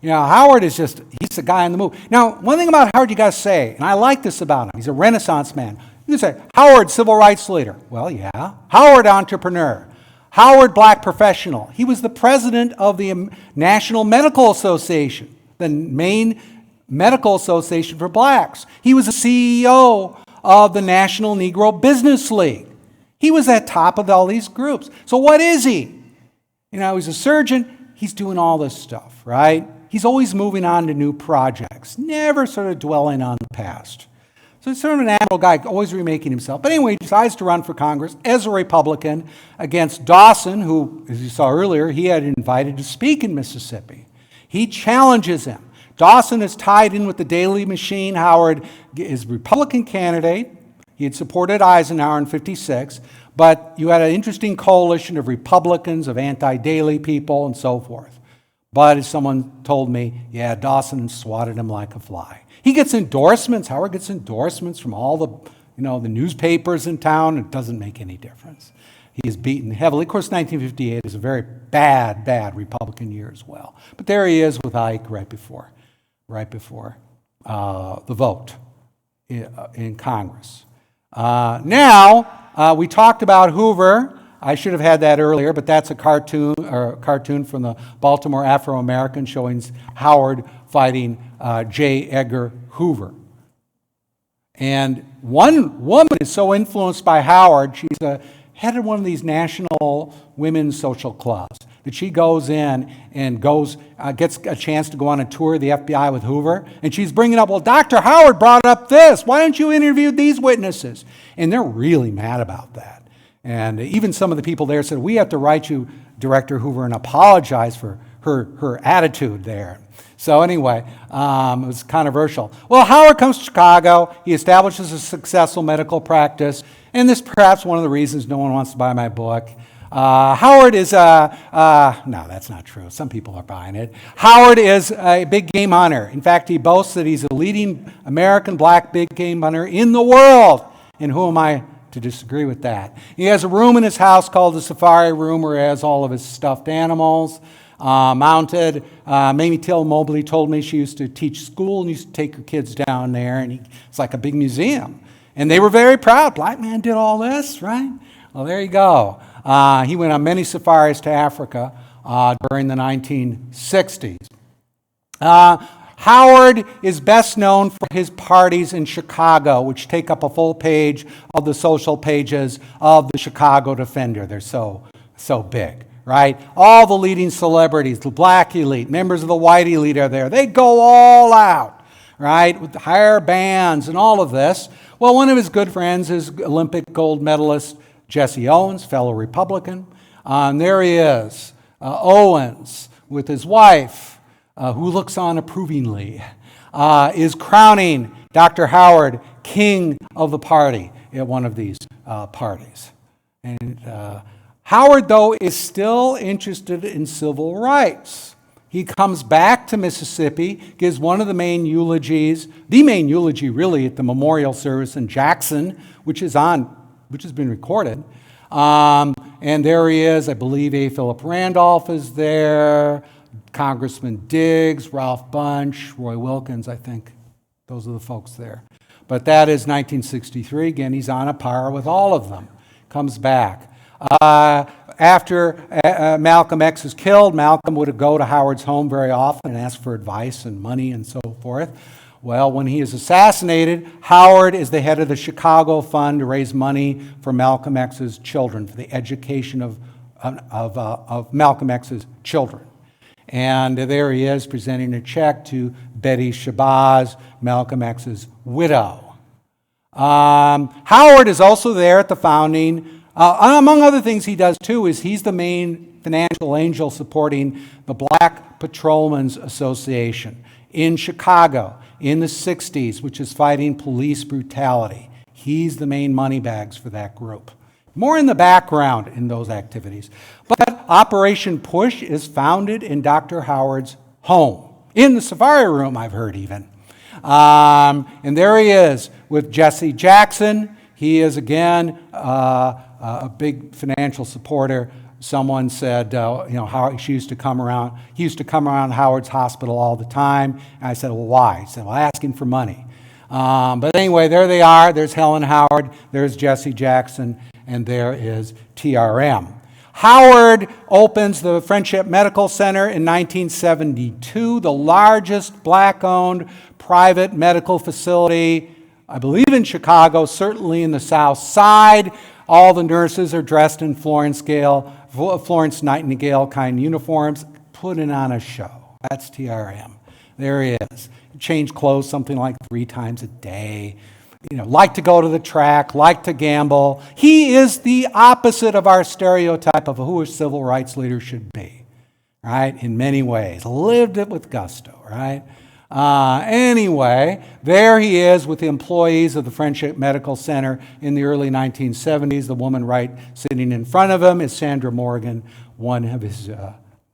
Howard he's the guy on the move. Now, one thing about Howard you got to say, and I like this about him, he's a Renaissance man. You say, Howard, civil rights leader. Well, yeah. Howard, entrepreneur. Howard, black professional. He was the president of the National Medical Association, the main medical association for blacks. He was the CEO of the National Negro Business League. He was at top of all these groups. So what is he? He's a surgeon. He's doing all this stuff, right? He's always moving on to new projects, never sort of dwelling on the past. So he's sort of an admirable guy, always remaking himself. But anyway, he decides to run for Congress as a Republican against Dawson, who, as you saw earlier, he had invited to speak in Mississippi. He challenges him. Dawson is tied in with the Daily Machine. Howard is Republican candidate. He had supported Eisenhower in 56, but you had an interesting coalition of Republicans, of anti-Daily people, and so forth. But as someone told me, Dawson swatted him like a fly. He gets endorsements. Howard gets endorsements from all the newspapers in town. It doesn't make any difference. He is beaten heavily. Of course, 1958 is a very bad Republican year as well. But there he is with Ike right before the vote in Congress. Now, we talked about Hoover. I should have had that earlier, but that's a cartoon from the Baltimore Afro-American showing Howard fighting J. Edgar Hoover. And one woman is so influenced by Howard, she's a head of one of these national women's social clubs, that she goes in and gets a chance to go on a tour of the FBI with Hoover, and she's bringing up, well, Dr. Howard brought up this. Why don't you interview these witnesses? And they're really mad about that. And even some of the people there said, we have to write you, Director Hoover, and apologize for her attitude there. So anyway, it was controversial. Well, Howard comes to Chicago. He establishes a successful medical practice. And this perhaps one of the reasons no one wants to buy my book. Howard is no, that's not true. Some people are buying it. Howard is a big game hunter. In fact, he boasts that he's the leading American black big game hunter in the world. And who am I to disagree with that? He has a room in his house called the Safari Room where he has all of his stuffed animals mounted. Mamie Till Mobley told me she used to teach school and used to take her kids down there, and it's like a big museum. And they were very proud. Black man did all this, right? Well, there you go. He went on many safaris to Africa during the 1960s. Howard is best known for his parties in Chicago, which take up a full page of the social pages of the Chicago Defender. They're so big, right? All the leading celebrities, the black elite, members of the white elite are there. They go all out, right, with higher bands and all of this. Well, one of his good friends is Olympic gold medalist Jesse Owens, fellow Republican. And there he is, Owens, with his wife, who looks on approvingly, is crowning Dr. Howard king of the party at one of these parties. And Howard, though, is still interested in civil rights. He comes back to Mississippi, gives one of the main eulogies, the main eulogy really at the memorial service in Jackson, which has been recorded. And there he is. I believe A. Philip Randolph is there, Congressman Diggs, Ralph Bunche, Roy Wilkins, I think. Those are the folks there. But that is 1963. Again, he's on a par with all of them. Comes back. After Malcolm X is killed, Malcolm would go to Howard's home very often and ask for advice and money and so forth. Well, when he is assassinated, Howard is the head of the Chicago Fund to raise money for Malcolm X's children, for the education of Malcolm X's children. And there he is presenting a check to Betty Shabazz, Malcolm X's widow. Howard is also there at the founding. Among other things he does too is he's the main financial angel supporting the Black Patrolmen's Association in Chicago in the 60s, which is fighting police brutality. He's the main money bags for that group. More in the background in those activities. But Operation Push is founded in Dr. Howard's home, in the Safari Room, I've heard even. And there he is with Jesse Jackson. He is, again, a big financial supporter. Someone said, Howard, he used to come around Howard's hospital all the time. And I said, well, why? He said, well, asking for money. But anyway, there they are. There's Helen Howard, there's Jesse Jackson, and there is T.R.M. Howard opens the Friendship Medical Center in 1972, the largest black-owned private medical facility, I believe in Chicago, certainly in the South Side. All the nurses are dressed in Florence Nightingale kind uniforms, putting on a show. That's T.R.M. There he is. Change clothes something like 3 times a day. Like to go to the track, like to gamble. He is the opposite of our stereotype of who a civil rights leader should be, right? In many ways. Lived it with gusto, right? Anyway, there he is with the employees of the Friendship Medical Center in the early 1970s. The woman right sitting in front of him is Sandra Morgan, one of his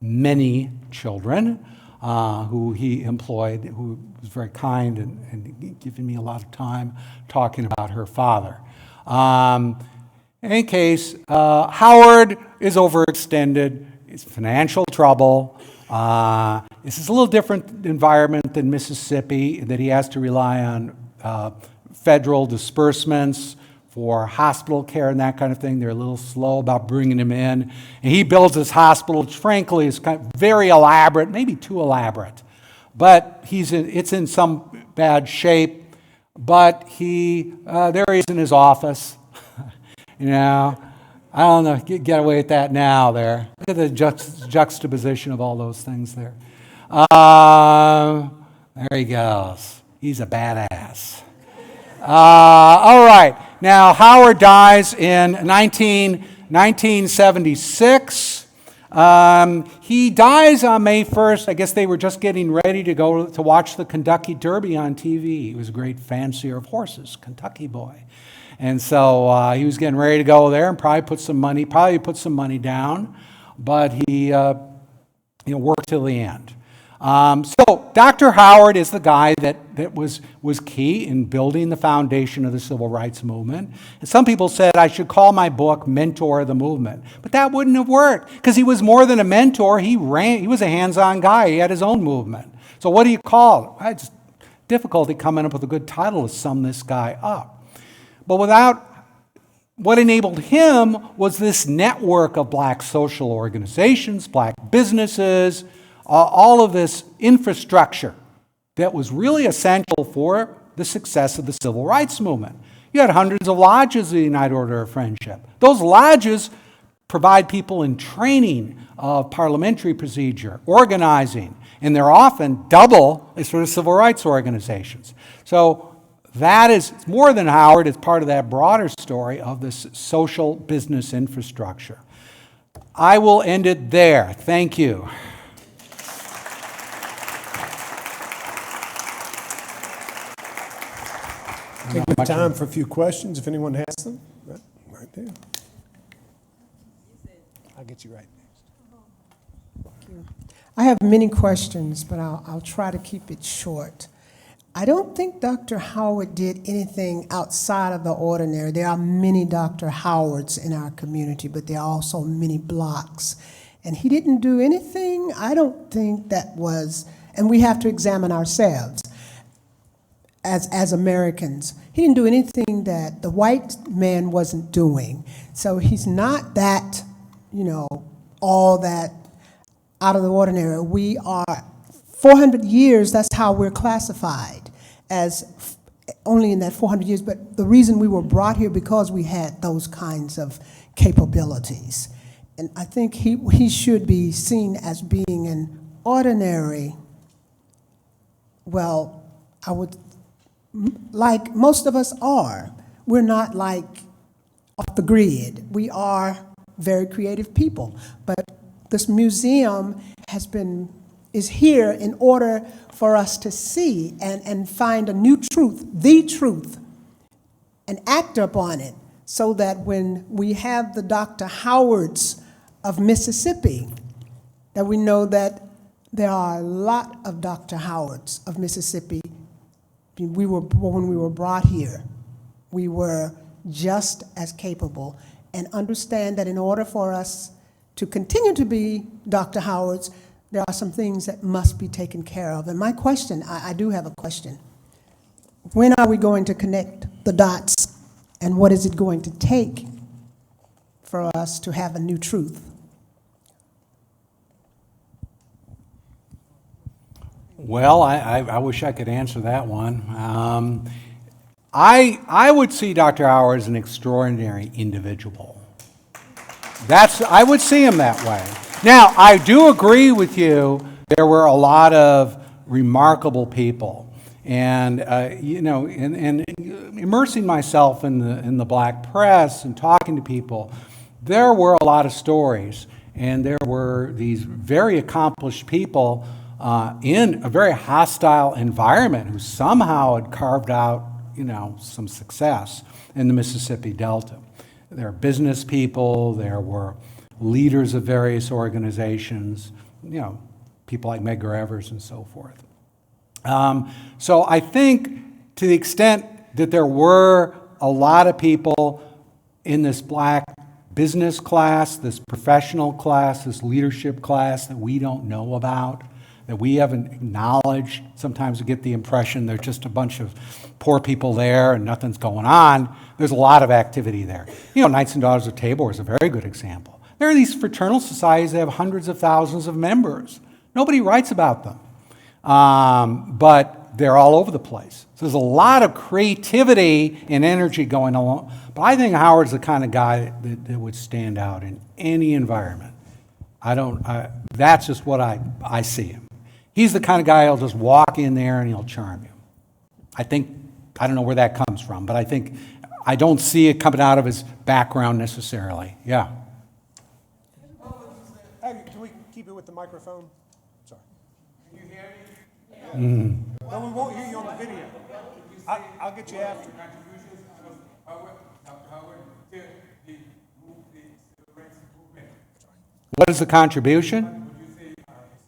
many children who he employed, who was very kind and giving me a lot of time talking about her father. In any case, Howard is overextended. He's in financial trouble. This is a little different environment than Mississippi, that he has to rely on federal disbursements for hospital care and that kind of thing. They're a little slow about bringing him in. And he builds his hospital, which frankly is kind of very elaborate, maybe too elaborate. But it's in some bad shape. But there he is in his office. I don't know, get away with that now there. Look at the juxtaposition of all those things there. There he goes. He's a badass. All right. Now, Howard dies in 1976. He dies on May 1st. I guess they were just getting ready to go to watch the Kentucky Derby on TV. He was a great fancier of horses, Kentucky boy. And so he was getting ready to go there and probably put some money down, but he worked till the end. So Dr. Howard is the guy that was key in building the foundation of the civil rights movement. And some people said I should call my book Mentor of the Movement. But that wouldn't have worked because he was more than a mentor. He was a hands-on guy. He had his own movement. So what do you call it? It's difficulty coming up with a good title to sum this guy up. But what enabled him was this network of black social organizations, black businesses, all of this infrastructure that was really essential for the success of the civil rights movement. You had hundreds of lodges in the United Order of Friendship. Those lodges provide people in training of parliamentary procedure, organizing, and they're often double as sort of civil rights organizations. So that is more than Howard. It's part of that broader story of this social business infrastructure. I will end it there. Thank you. Take the time for a few questions, if anyone has them. Right there. I'll get you right next. I have many questions, but I'll try to keep it short. I don't think Dr. Howard did anything outside of the ordinary. There are many Dr. Howards in our community, but there are also many blocks. And he didn't do anything, I don't think that was, and we have to examine ourselves as Americans. He didn't do anything that the white man wasn't doing. So he's not that, all that out of the ordinary. We are 400 years, that's how we're classified, as only in that 400 years. But the reason we were brought here because we had those kinds of capabilities. And I think he should be seen as being an ordinary, well, like most of us are. We're not like off the grid. We are very creative people. But this museum is here in order for us to see and find a new truth, the truth, and act upon it, so that when we have the Dr. Howards of Mississippi, that we know that there are a lot of Dr. Howards of Mississippi. When we were brought here, we were just as capable, and understand that in order for us to continue to be Dr. Howards, there are some things that must be taken care of. And my question, I do have a question. When are we going to connect the dots, and what is it going to take for us to have a new truth? Well, I wish I could answer that one. I would see Dr. Howard as an extraordinary individual. I would see him that way. Now, I do agree with you. There were a lot of remarkable people, and and immersing myself in the black press and talking to people, there were a lot of stories, and there were these very accomplished people in a very hostile environment who somehow had carved out, some success in the Mississippi Delta. There are business people, there were leaders of various organizations, people like Medgar Evers and so forth. So I think to the extent that there were a lot of people in this black business class, this professional class, this leadership class that we don't know about, that we haven't acknowledged. Sometimes we get the impression there's just a bunch of poor people there and nothing's going on. There's a lot of activity there. Knights and Daughters of Tabor is a very good example. There are these fraternal societies that have hundreds of thousands of members. Nobody writes about them, but they're all over the place. So there's a lot of creativity and energy going on. But I think Howard's the kind of guy that would stand out in any environment. That's just what I see him. He's the kind of guy who'll just walk in there and he'll charm you. I don't know where that comes from, but I don't see it coming out of his background necessarily. Yeah. Hey, can we keep it with the microphone? Sorry. Can you hear me? No, we won't hear you on the video. I'll get you after. Contributions was Howard Till, he moved the civil rights movement. What is the contribution? Would you say his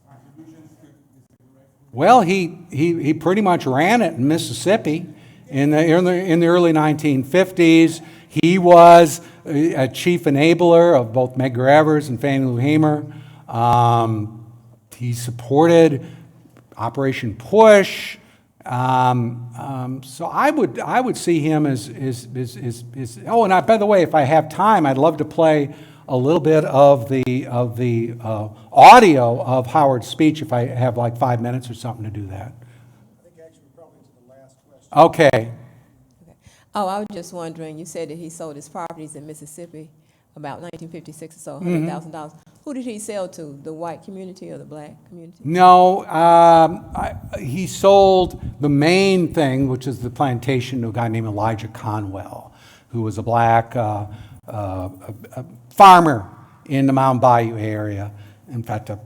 contributions to the civil rights movement? Well, he pretty much ran it in Mississippi in the early 1950s. He was a chief enabler of both Medgar Evers and Fannie Lou Hamer. He supported Operation Push. So I would see him as oh, and by the way, if I have time, I'd love to play a little bit of the audio of Howard's speech if I have like 5 minutes or something to do that. I think actually probably to the last question. Okay. Oh, I was just wondering, you said that he sold his properties in Mississippi about 1956 or so, $100,000. Who did he sell to? The white community or the black community? No, he sold the main thing, which is the plantation, to a guy named Elijah Conwell, who was a black a farmer in the Mound Bayou area. In fact, I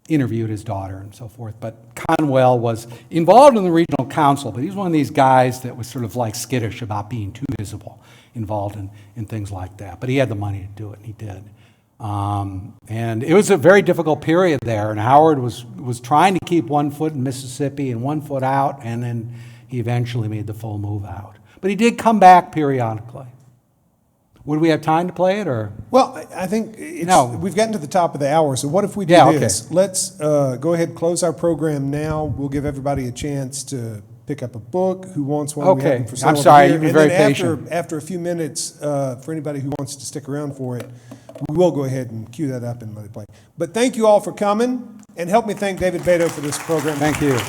interviewed his daughter and so forth. But Conwell was involved in the regional council, but he was one of these guys that was sort of like skittish about being too visible, involved in things like that. But he had the money to do it, and he did. And it was a very difficult period there, and Howard was trying to keep one foot in Mississippi and one foot out, and then he eventually made the full move out. But he did come back periodically. Would we have time to play it, or? Well, I think No. we've gotten to the top of the hour, so what if we do Yeah, okay. this? Let's go ahead and close our program now. We'll give everybody a chance to pick up a book. Who wants one? We have Okay. them for sale I'm over sorry, here. you've been And very then patient. After a few minutes, for anybody who wants to stick around for it, we will go ahead and cue that up and let it play. But thank you all for coming, and help me thank David Beito for this program. Thank you.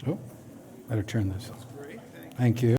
Oh, better turn this. Thank you.